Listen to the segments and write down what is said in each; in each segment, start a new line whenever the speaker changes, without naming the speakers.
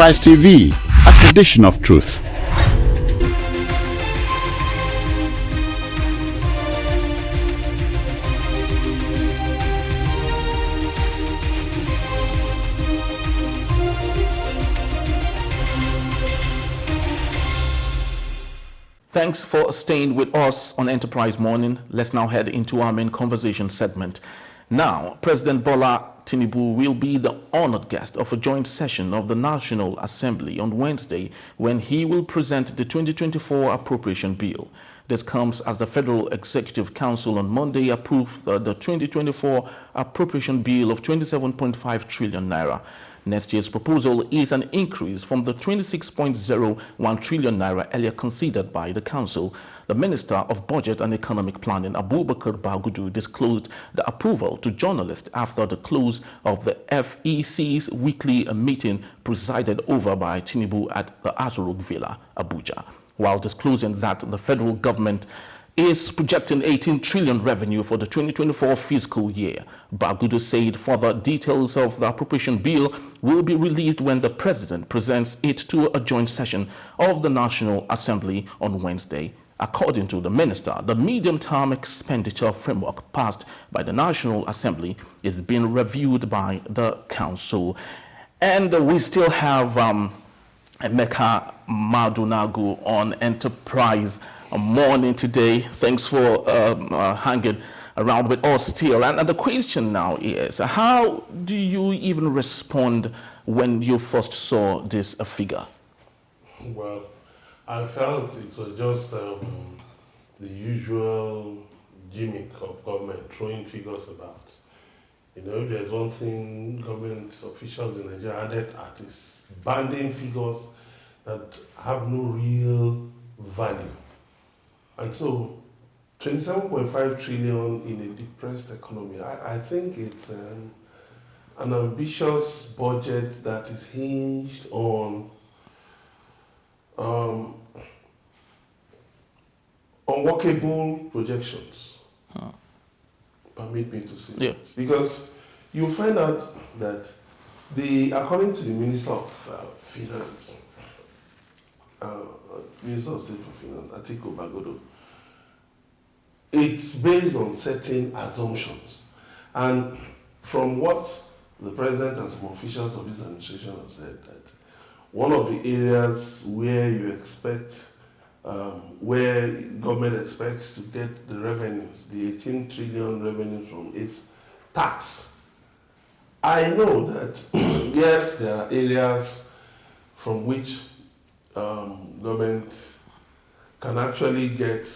Enterprise TV, a tradition of truth.
Thanks for staying with us on Enterprise Morning. Let's now head into our main conversation segment. Now, President Bola Tinubu will be the honored guest of a joint session of the National Assembly on Wednesday when he will present the 2024 appropriation bill. This comes as the Federal Executive Council on Monday approved the 2024 appropriation bill of 27.5 trillion naira. Next year's proposal is an increase from the 26.01 trillion naira earlier considered by the Council. The Minister of Budget and Economic Planning, Abubakar Bagudu, disclosed the approval to journalists after the close of the FEC's weekly meeting presided over by Tinubu at the Aso Rock Villa, Abuja. While disclosing that the federal government is projecting 18 trillion revenue for the 2024 fiscal year, Bagudu said further details of the appropriation bill will be released when the president presents it to a joint session of the National Assembly on Wednesday. According to the minister, the medium-term expenditure framework passed by the National Assembly is being reviewed by the council. And we still have Emeka Madunagu on Enterprise Morning today. Thanks for hanging around with us still. And the question now is, how do you even respond when you first saw this figure?
Well, I felt it was just the usual gimmick of government throwing figures about. You know, if there's one thing government officials in Nigeria added at is banding figures that have no real value. And so, 27.5 trillion in a depressed economy, I think it's an ambitious budget that is hinged on unworkable projections. Permit me to say this. Because you find out that according to the Minister of Finance, Minister of State for Finance, Atiku Bagudu, it's based on certain assumptions. And from what the President and some officials of his administration have said, that one of the areas where you expect, where government expects to get the revenues, the 18 trillion revenues from its tax. I know that, yes, there are areas from which government can actually get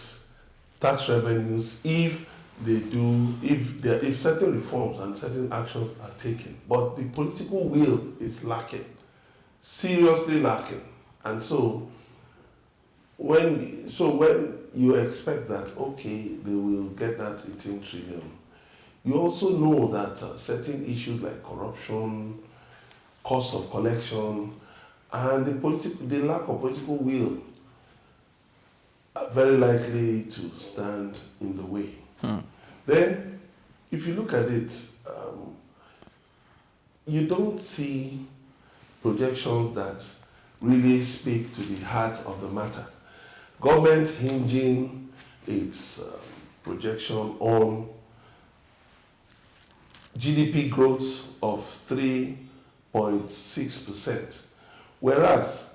tax revenues if certain reforms and certain actions are taken. But the political will is lacking, seriously lacking. And so when you expect that, okay, they will get that 18 trillion, you also know that certain issues like corruption, cost of collection, and the lack of political will are very likely to stand in the way. Then, if you look at it, you don't see projections that really speak to the heart of the matter. Government hinging its projection on GDP growth of 3.6%, whereas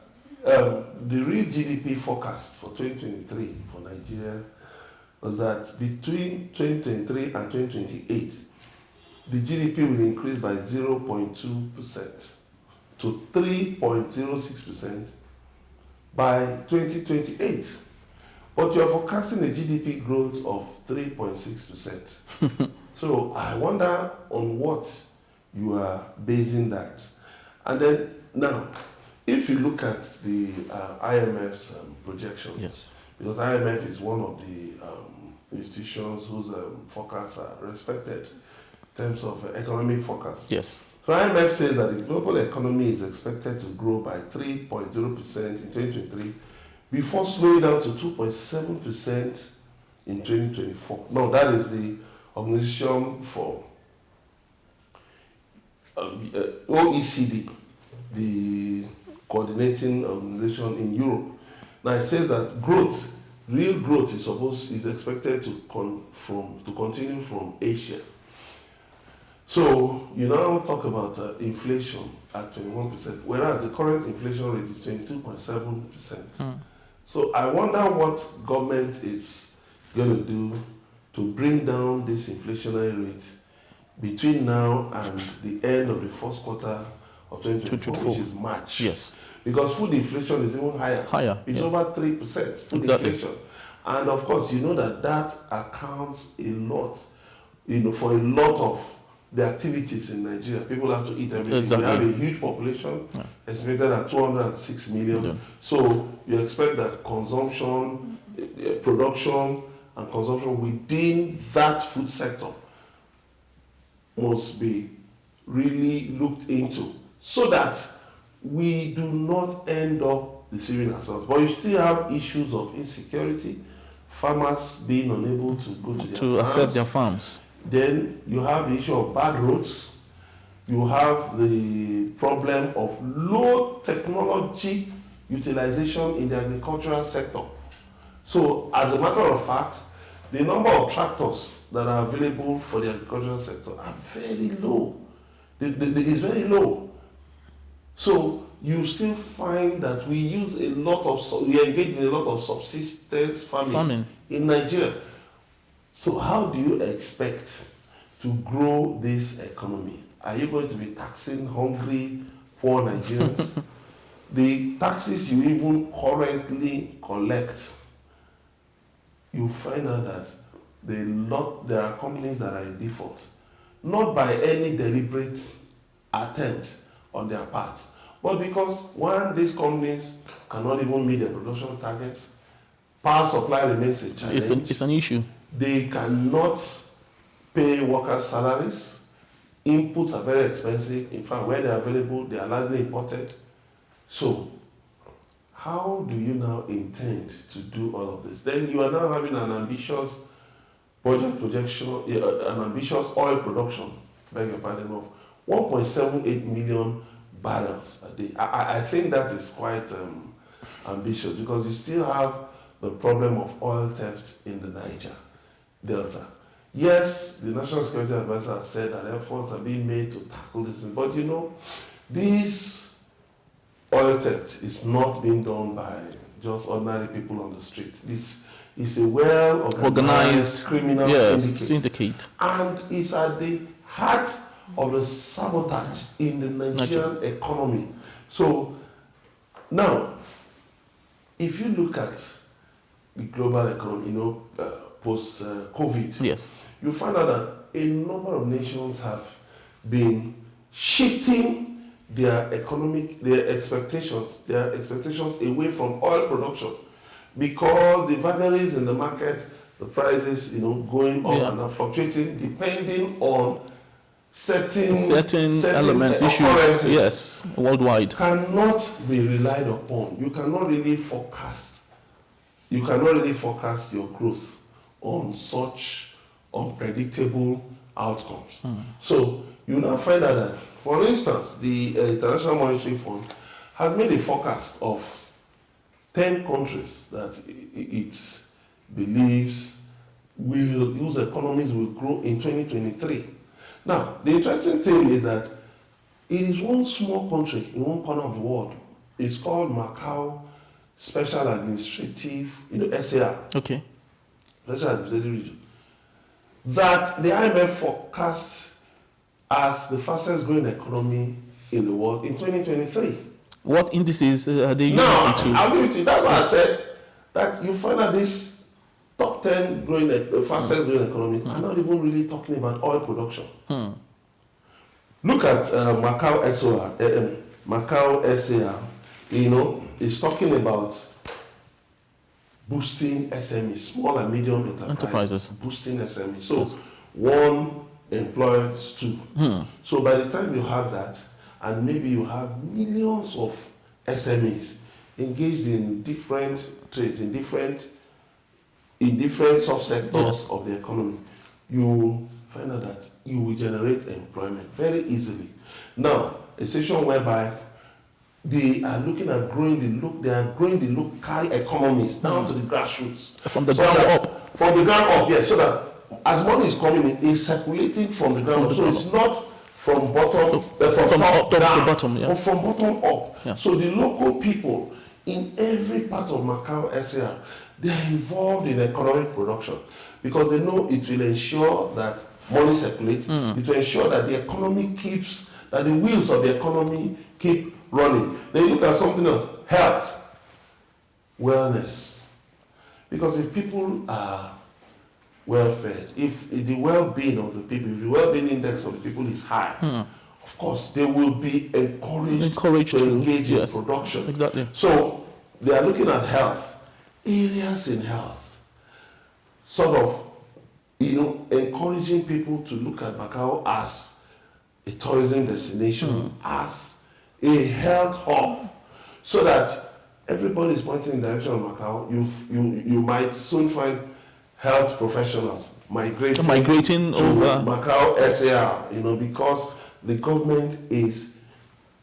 the real GDP forecast for 2023 for Nigeria was that between 2023 and 2028, the GDP will increase by 0.2% to 3.06% by 2028. But you are forecasting a GDP growth of 3.6%. So I wonder on what you are basing that. And then now, if you look at the IMF's projections,
yes,
because IMF is one of the institutions whose forecasts are respected in terms of economic forecasts.
yes.
So IMF says that the global economy is expected to grow by 3.0% in 2023 before slowing down to 2.7% in 2024. Now that is the Organization for OECD, the coordinating organization in Europe. Now it says that real growth is expected to continue from Asia. So you now talk about inflation at 21%, whereas the current inflation rate is 22.7%. So I wonder what government is going to do to bring down this inflationary rate between now and the end of the first quarter of 2024, which is March.
Yes.
Because food inflation is even higher. It's over 3% food inflation. And of course, you know that accounts a lot, for a lot of the activities in Nigeria. People have to eat everything.
Exactly.
We have a huge population, estimated at 206 million. Yeah. So you expect that consumption, production, and consumption within that food sector must be really looked into so that we do not end up deceiving ourselves. But you still have issues of insecurity, farmers being unable to go to their
access their farms.
Then you have the issue of bad roads. You have the problem of low technology utilization in the agricultural sector. So as a matter of fact, the number of tractors that are available for the agricultural sector are very low. It's very low. So you still find that we engage in a lot of subsistence farming in Nigeria. So how do you expect to grow this economy? Are you going to be taxing hungry, poor Nigerians? The taxes you even currently collect, you find out that there are companies that are in default, not by any deliberate attempt on their part, but because these companies cannot even meet their production targets, power supply remains a challenge.
It's an issue.
They cannot pay workers' salaries. Inputs are very expensive. In fact, where they are available, they are largely imported. So, how do you now intend to do all of this? Then you are now having an ambitious budget projection, an ambitious oil production, beg your pardon, of 1.78 million barrels a day. I think that is quite ambitious because you still have the problem of oil theft in the Niger Delta. Yes, the National Security Advisor said that efforts are being made to tackle this, but this oil theft is not being done by just ordinary people on the street. This is a well-organized criminal syndicate. And it's at the heart of the sabotage in the Nigerian economy. So now, if you look at the global economy, post-COVID, you find out that a number of nations have been shifting their expectations away from oil production because the vagaries in the market, the prices, going up and fluctuating depending on certain
elements, issues, worldwide,
cannot be relied upon. You cannot really forecast your growth on such unpredictable outcomes. So you now find out that, for instance, the International Monetary Fund has made a forecast of 10 countries that it believes whose economies will grow in 2023. Now, the interesting thing is that it is one small country in one corner of the world. It's called Macau Special Administrative, SAR.
Okay.
Special Administrative Region. That the IMF forecasts as the fastest growing economy in the world in 2023.
What indices are they using to?
I'll give it to you. That's why I said that you find that this top 10 fastest growing economies are not even really talking about oil production. Look at Macau SAR. Macau SAR, is talking about boosting SMEs, small and medium enterprises. Boosting SMEs. So one employs two. So by the time you have that, and maybe you have millions of SMEs engaged in different trades, in different subsectors of the economy, you find out that you will generate employment very easily. Now, a situation whereby they are looking at they are growing the local economies down to the grassroots.
From the ground up.
From the ground up, yes, so that as money is coming in, it's circulating from the ground up. So it's not from bottom, from top down,
to bottom, yeah.
but from bottom up.
Yeah.
So the local people in every part of Macau SAR, they are involved in economic production because they know it will ensure that money circulates, it will ensure that the economy keeps, that the wheels of the economy keep running. Then you look at something else, health, wellness. Because if people are well fed, if the well-being of the people, if the well-being index of the people is high, of course, they will be encouraged to engage in production.
Exactly.
So they are looking at health, areas in health, sort of, encouraging people to look at Macau as a tourism destination, as a health hub, so that everybody is pointing in the direction of Macau. You might soon find health professionals migrating over Macau SAR, because the government is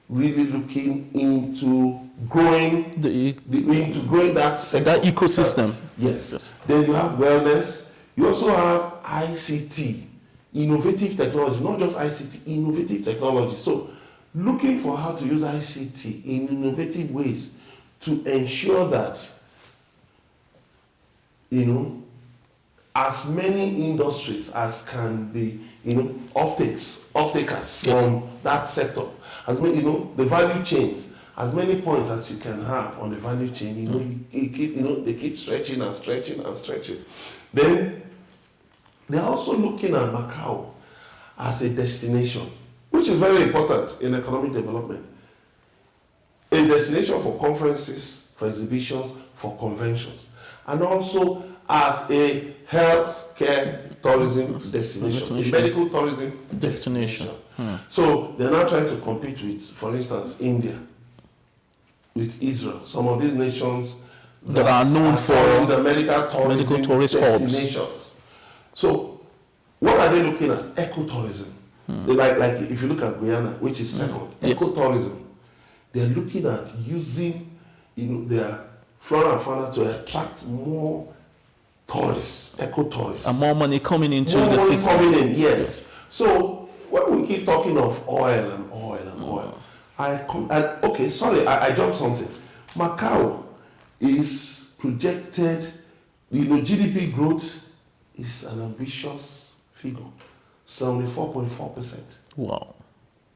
really looking into growing that sector,
that ecosystem.
Yes. Then you have wellness. You also have ICT, innovative technology, not just ICT, innovative technology. So looking for how to use ICT in innovative ways to ensure that, as many industries as can be, off-takers from that sector, as many, the value chains, as many points as you can have on the value chain, they keep stretching and stretching and stretching. Then they're also looking at Macau as a destination, which is very important in economic development. A destination for conferences, for exhibitions, for conventions, and also as a healthcare tourism destination, a medical tourism destination. So they're now trying to compete with, for instance, India, with Israel, some of these nations
that are known for
the medical tourist destinations. So what are they looking at? Ecotourism. Like if you look at Guyana, which is second, ecotourism. They're looking at using their flora and fauna to attract more tourists, eco-tourists.
And more money coming into the system.
Coming in, yes. So when we keep talking of oil and oil and oil, I jumped something. Macau is projected, GDP growth is an ambitious figure, 74.4%.
Wow.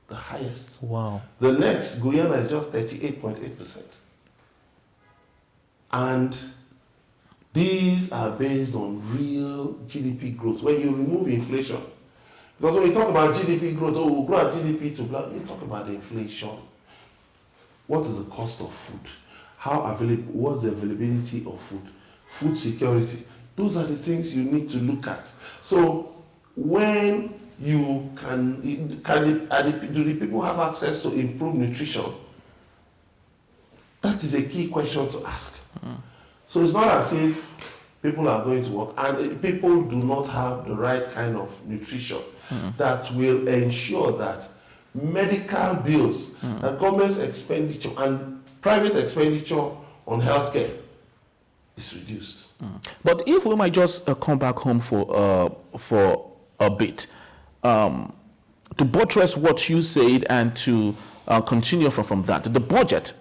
The highest.
Wow.
The next, Guyana, is just 38.8%. And these are based on real GDP growth. When you remove inflation, because when you talk about GDP growth, we'll grow our GDP to blah, you talk about the inflation. What is the cost of food? What's the availability of food? Food security. Those are the things you need to look at. So when you do the people have access to improved nutrition? That is a key question to ask. So it's not as if people are going to work and people do not have the right kind of nutrition that will ensure that medical bills, that government's expenditure and private expenditure on healthcare is reduced.
But if we might just come back home for a bit, to buttress what you said and to continue from that, the budget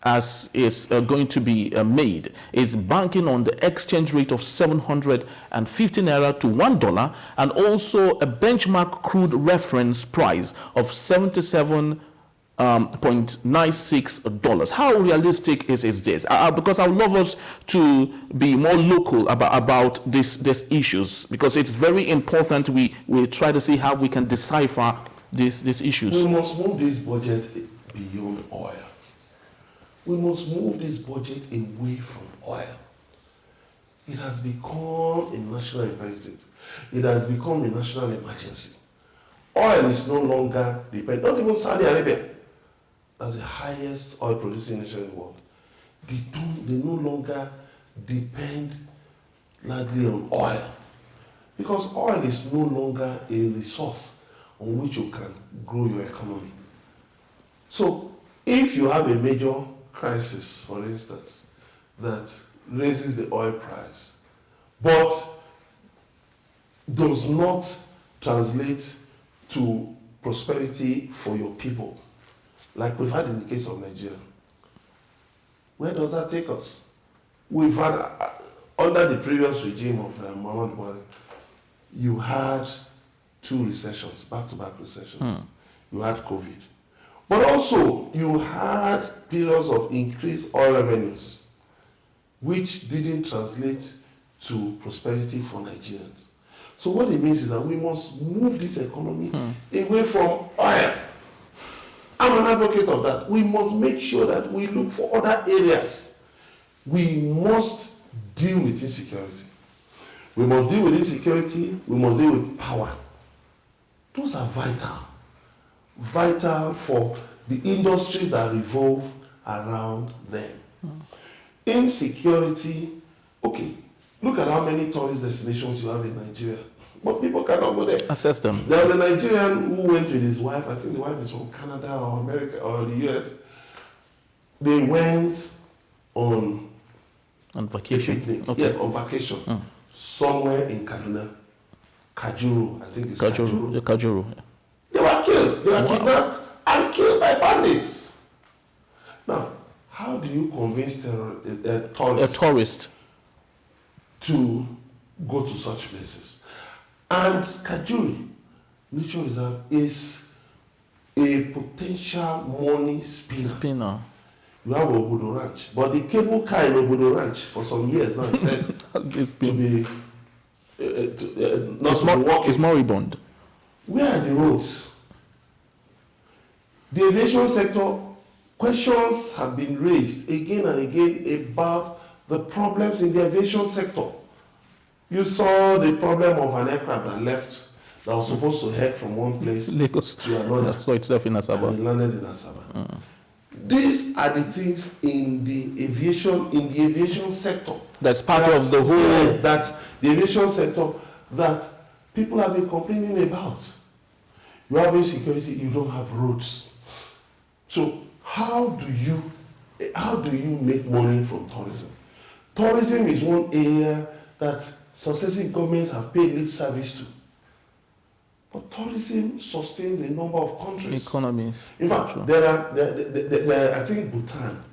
as it's going to be made is banking on the exchange rate of 750 naira to $1 and also a benchmark crude reference price of $77.96. How realistic is this? Because I would love us to be more local about these issues, because it's very important we try to see how we can decipher these issues.
We must move this budget beyond oil. We must move this budget away from oil. It has become a national imperative. It has become a national emergency. Oil is no longer dependent, not even Saudi Arabia, as the highest oil producing nation in the world. They no longer depend largely on oil, because oil is no longer a resource on which you can grow your economy. So If you have a major crisis, for instance, that raises the oil price, but does not translate to prosperity for your people, like we've had in the case of Nigeria, where does that take us? We've had, under the previous regime of Muhammad Buhari, you had 2 recessions, back-to-back recessions. You had COVID. But also, you had periods of increased oil revenues, which didn't translate to prosperity for Nigerians. So what it means is that we must move this economy away from oil. I'm an advocate of that. We must make sure that we look for other areas. We must deal with insecurity. We must deal with insecurity. We must deal with power. Those are vital for the industries that revolve around them. Insecurity, okay, look at how many tourist destinations you have in Nigeria, but people cannot go there.
Assess them.
There was a Nigerian who went with his wife, I think the wife is from Canada or America or the US. They went on
vacation.
picnic,
Okay.
on vacation, somewhere in Kaduna. Kajuru, I think it's Kajuru.
Kajuru.
They were killed. They were kidnapped and killed by bandits. Now, how do you convince a tourist to go to such places? And Kajuru Nature Reserve is a potential money spinner. You have Obodo Ranch, but the cable car in Obodo Ranch for some years now is said to be not to be working.
It's moribund.
Where are the roads? The aviation sector, questions have been raised again and again about the problems in the aviation sector. You saw the problem of an aircraft that left, that was supposed to head from one place
Lagos
to another.
Saw itself in Asaba.
And it landed in Asaba. These are the things in the aviation sector.
That's part of the whole.
That the aviation sector that people have been complaining about. You have insecurity, you don't have roads. So how do you make money from tourism? Tourism is one area that successive governments have paid lip service to. But tourism sustains a number of countries.
Economies.
In fact,
sure.
I think Bhutan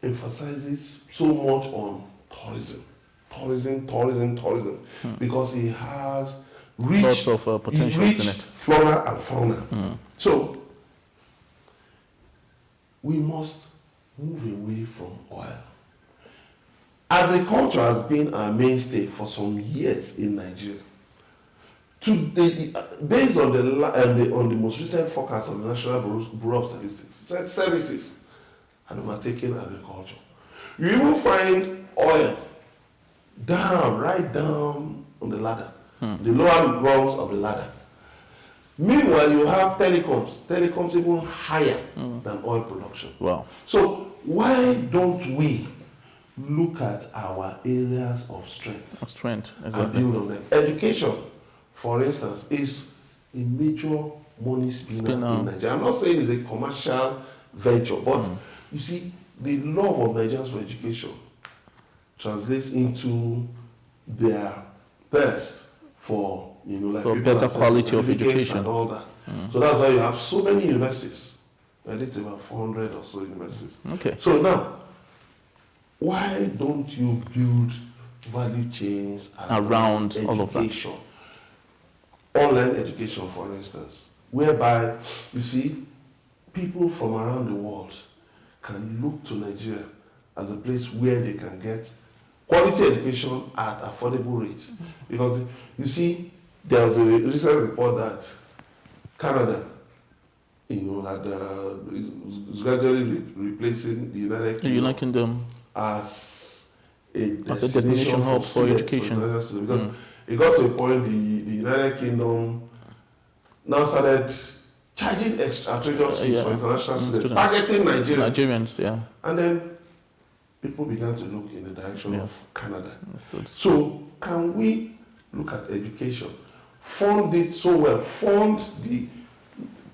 emphasizes so much on tourism. Because it has
lots of potentials in it.
Flora and fauna. So, we must move away from oil. Agriculture has been our mainstay for some years in Nigeria. Based on the most recent forecast of the National Bureau of Statistics, services had overtaken agriculture. You even find oil right down on the ladder, the lower rungs of the ladder. Meanwhile, you have telecoms even higher than oil production.
Wow.
So why don't we look at our areas of strength?
Exactly.
And build on them? Education, for instance, is a major money spinner in Nigeria. I'm not saying it's a commercial venture, but you see, the love of Nigerians for education translates into their thirst for,
for better quality of education
and all that. So that's why you have so many universities. I think about 400 or so universities.
Okay.
So now, why don't you build value chains around
all of that?
Online education, for instance, whereby you see people from around the world can look to Nigeria as a place where they can get quality education at affordable rates. Because you see, there was a recent report that Canada, is gradually replacing the United Kingdom as a destination hub for education. Because it got to a point the United Kingdom now started charging outrageous fees for international students, targeting
Nigerians, yeah.
And then people began to look in the direction of Canada. So can we look at education, fund it so well, fund the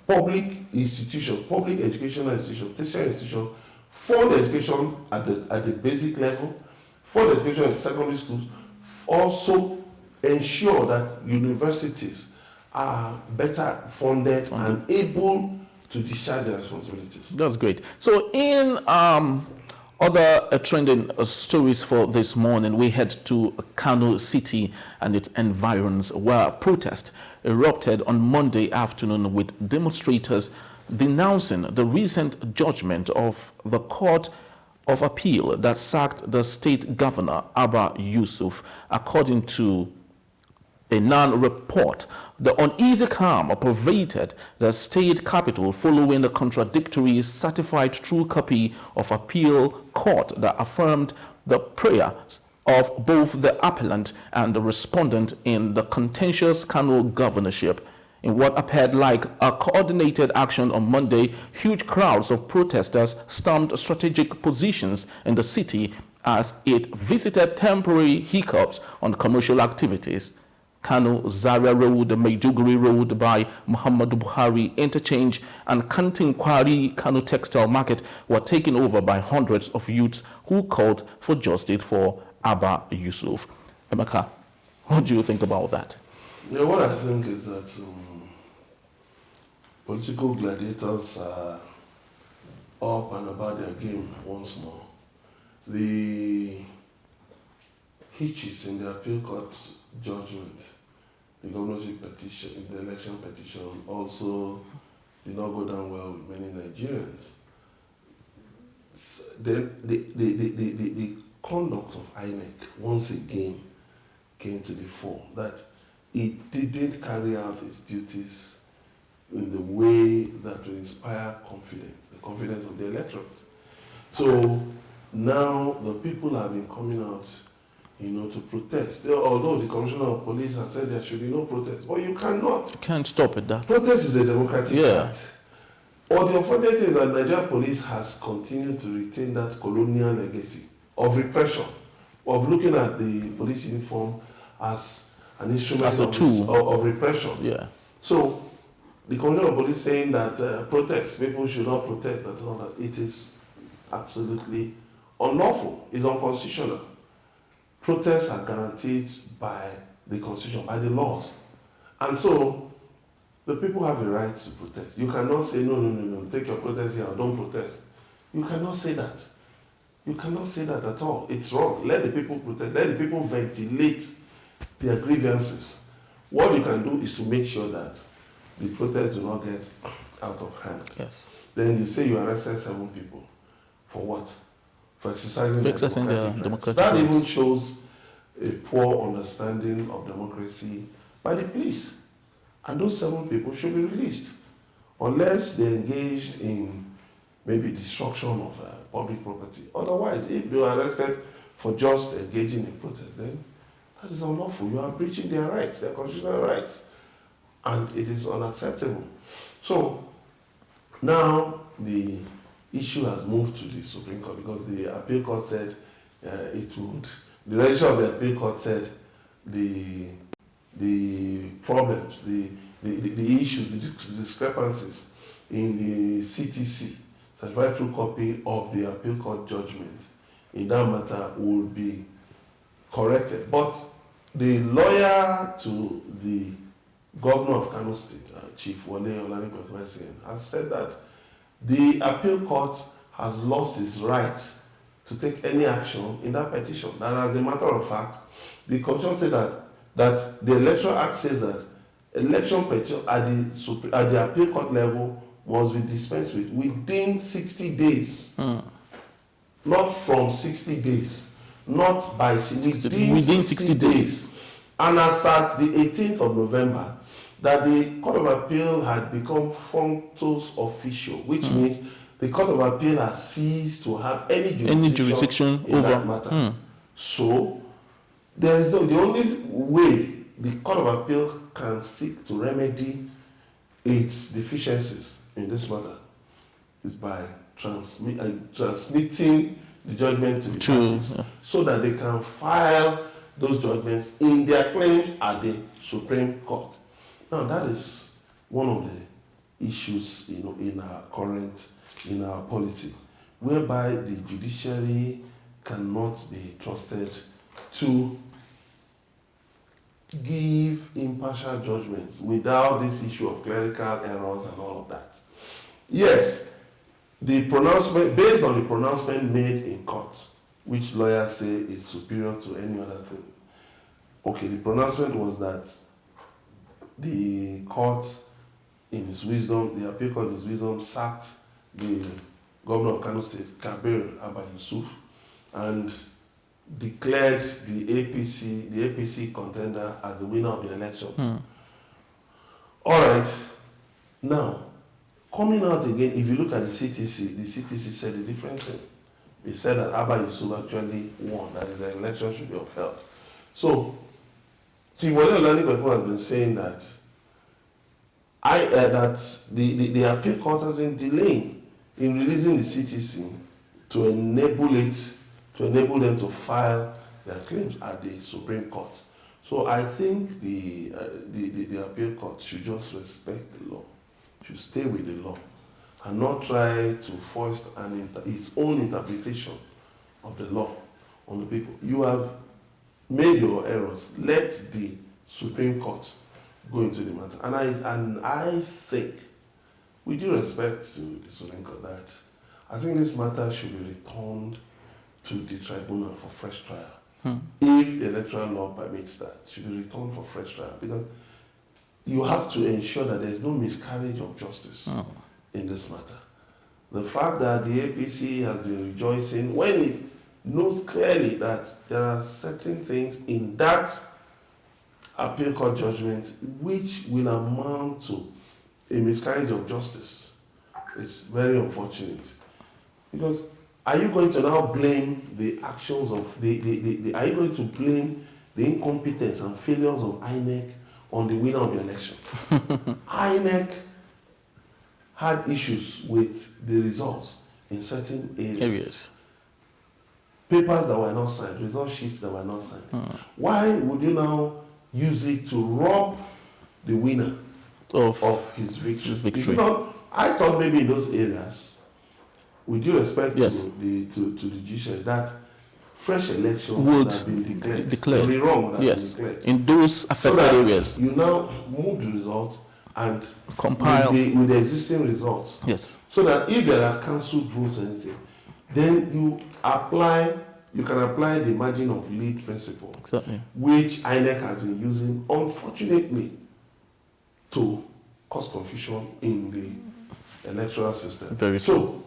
public institutions, public educational institutions, tertiary institutions, fund education at the basic level, fund education in secondary schools, also ensure that universities are better funded and able to discharge their responsibilities.
That's great. So in other trending stories for this morning, we head to Kano City and its environs, where protests erupted on Monday afternoon with demonstrators denouncing the recent judgment of the Court of Appeal that sacked the state governor, Abba Yusuf. According to a non-report, the uneasy calm pervaded the state capital following the contradictory certified true copy of appeal court that affirmed the prayer of both the appellant and the respondent in the contentious Kano governorship. In what appeared like a coordinated action on Monday, huge crowds of protesters stormed strategic positions in the city as it visited temporary hiccups on commercial activities. Kano Zaria Road, Maiduguri Road by Muhammadu Buhari Interchange, and Kantin Kwari Kano Textile Market were taken over by hundreds of youths who called for justice for Abba Yusuf. Emeka, what do you think about that?
Yeah, what I think is that political gladiators are up and about their game once more. The hitches in the appeal court judgment, the governorship petition, the election petition, also did not go down well with many Nigerians. The conduct of INEC once again came to the fore, that it didn't carry out its duties in the way that will inspire confidence, the confidence of the electorate. So now the people have been coming out, to protest. Although the Commissioner of Police has said there should be no protest, but you cannot.
You can't stop it. That
protest is a democratic right. Or the unfortunate thing is that Nigerian police has continued to retain that colonial legacy of repression, of looking at the police uniform as an instrument
as a tool
of repression.
Yeah.
So the Commissioner of Police saying that people should not protest and all that, it is absolutely unlawful. It's unconstitutional. Protests are guaranteed by the Constitution, by the laws. And so the people have a right to protest. You cannot say, no, take your protest here or don't protest. You cannot say that. You cannot say that at all. It's wrong. Let the people protest. Let the people ventilate their grievances. What you can do is to make sure that the protests do not get out of hand.
Yes.
Then you say you arrested 7 people. For what? For exercising their democratic rights. That even shows a poor understanding of democracy by the police. And those 7 people should be released unless they're engaged in maybe destruction of public property. Otherwise, if they are arrested for just engaging in protest, then that is unlawful. You are breaching their rights, their constitutional rights. And it is unacceptable. So now the issue has moved to the Supreme Court because the appeal court said it would. The registrar of the appeal court said the problems, the issues, the discrepancies in the CTC, certified true copy of the appeal court judgment, in that matter will be corrected. But the lawyer to the governor of Kano State, Chief Wale Olanipekwesian, has said that the appeal court has lost its right to take any action in that petition. And as a matter of fact, the Constitution said that the Electoral Act says that election petition at the appeal court level must be dispensed with within 60 days. Not from 60 days. Not by within 60 days. And as at the 18th of November, that the Court of Appeal had become functus officio, which means the Court of Appeal has ceased to have any jurisdiction in
over
that matter. So there is the only way the Court of Appeal can seek to remedy its deficiencies in this matter is by transmitting the judgment to the parties so that they can file those judgments in their claims at the Supreme Court. Now that is one of the issues, in our polity, whereby the judiciary cannot be trusted to give impartial judgments without this issue of clerical errors and all of that. Yes, the pronouncement, based on the pronouncement made in court, which lawyers say is superior to any other thing. Okay, the pronouncement was that the court, in its wisdom, the appeal court in its wisdom, sacked the governor of Kano State, Kabir Abba Yusuf, and declared the APC contender as the winner of the election. All right. Now, coming out again, if you look at the CTC said a different thing. It said that Abba Yusuf actually won, that is, the election should be upheld. So, Chief Wale Olanipekun has been saying that the appeal court has been delaying in releasing the CTC to enable them to file their claims at the Supreme Court. So I think the appeal court should just respect the law, should stay with the law, and not try to foist its own interpretation of the law on the people. You have made your errors. Let the Supreme Court go into the matter. And I think, with due respect to the Supreme Court, that I think this matter should be returned to the tribunal for fresh trial. If the electoral law permits that, it should be returned for fresh trial, because you have to ensure that there is no miscarriage of justice in this matter. The fact that the APC has been rejoicing when it knows clearly that there are certain things in that appeal court judgment which will amount to a miscarriage of justice, it's very unfortunate. Because are you going to now blame the actions of are you going to blame the incompetence and failures of INEC on the winner of the election? INEC had issues with the results in certain areas. Papers that were not signed, result sheets that were not signed. Why would you now use it to rob the winner of his victory? It's not, I thought maybe in those areas, with due respect to the judiciary, that fresh elections would have been declared. Be wrong, would have been declared.
In those affected areas.
You now move the result and
compile
with the existing results.
Yes.
So that if there are cancelled votes or anything, then you can apply the margin of lead principle, which INEC has been using, unfortunately, to cause confusion in the electoral system.
Very true.
So,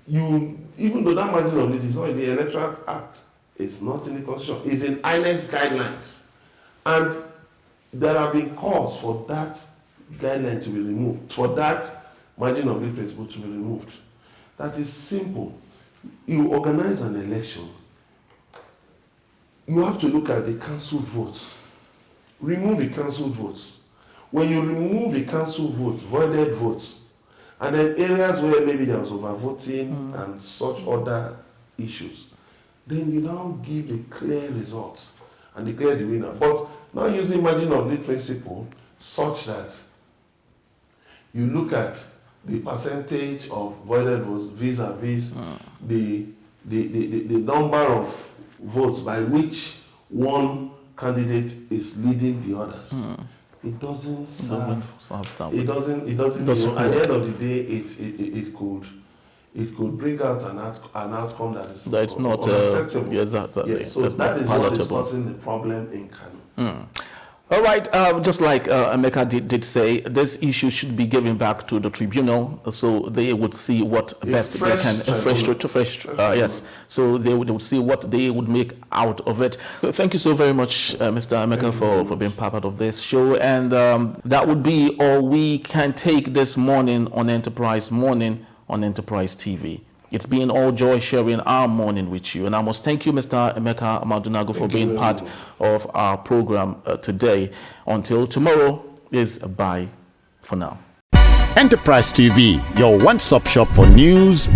even though that margin of lead is not in the Electoral Act, it's not in the Constitution, it's in INEC's guidelines. And there have been calls for that guideline to be removed, for that margin of lead principle to be removed. That is simple. You organize an election, you have to look at the cancelled votes. Remove the cancelled votes. When you remove the cancelled votes, voided votes, and then areas where maybe there was overvoting and such other issues, then you now give the clear results and declare the winner. But now using margin of lead principle such that you look at the percentage of voided votes vis-a-vis the number of votes by which one candidate is leading the others. It doesn't serve. It doesn't. At the end of the day, it could bring out an outcome that is
not
unacceptable.
Yes,
so that is what is causing the problem in Kano.
All right, just like Emeka did say, this issue should be given back to the tribunal so they would see what best they can, yes, so they would see what they would make out of it. So thank you so very much, Mr. Emeka, for being part of this show. And that would be all we can take this morning on Enterprise Morning on Enterprise TV. It's been all joy sharing our morning with you. And I must thank you, Mr. Emeka Amadunago, for being part of our program today. Until tomorrow is bye for now.
Enterprise TV, your one-stop shop for news,